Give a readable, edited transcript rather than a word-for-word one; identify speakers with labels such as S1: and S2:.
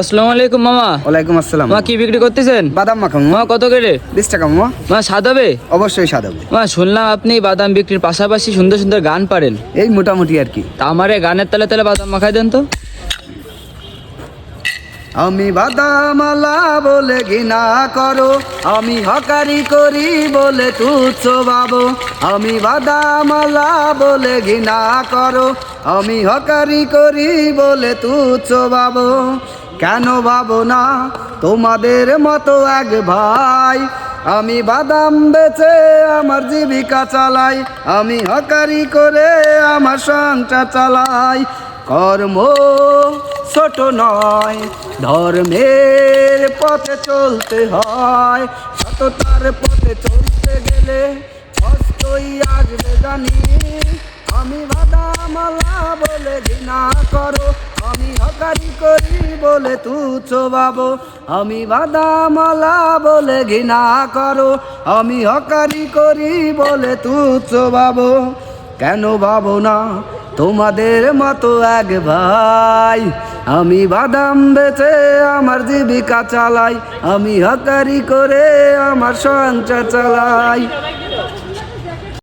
S1: আসসালামু আলাইকুম মামা।
S2: ওয়ালাইকুম আসসালাম।
S1: মা কি বিক্রি করতেছেন?
S2: বাদাম মাখা
S1: মা কত করে?
S2: 20 টাকা মামা।
S1: মা স্বাদ হবে?
S2: অবশ্যই স্বাদ হবে।
S1: মা শুনলাম আপনি বাদাম বিক্রির পাশাপাশি সুন্দর সুন্দর গান পারেন।
S2: এই মোটামুটি আর কি।
S1: তা আমারে গানের তালে তালে বাদাম মাখাই দেন তো।
S2: আমি বাদামালা বলে ঘৃণা করো, আমি হকারি করি বলে তুচ্ছ ভাবো। আমি বাদামালা বলে ঘৃণা করো, আমি হকারি করি বলে তুচ্ছ ভাবো। কেন ভাবো না তোমাদের মতো এক ভাই? আমি বাদাম বেচে আমার জীবিকা চালাই, আমি হকারি করে আমার সংসার চালাই। কর্ম ছোট নয়, ধর্মের পথে চলতে হয়। সততার পথে চলতে গেলে কষ্টই আসবে জানি। আমি বাদামালা বলে ঘৃণা করো, আমি হকারি করি বলে তুচ্ছ ভাবো। আমি বাদামালা বলে ঘৃণা করো, আমি হকারি করি বলে তুচ্ছ ভাবো। কেন ভাবো না তোমাদের মতো এক ভাই? আমি বাদাম বেচে আমার জীবিকা চালাই, আমি হকারি করে আমার সংসার চালাই।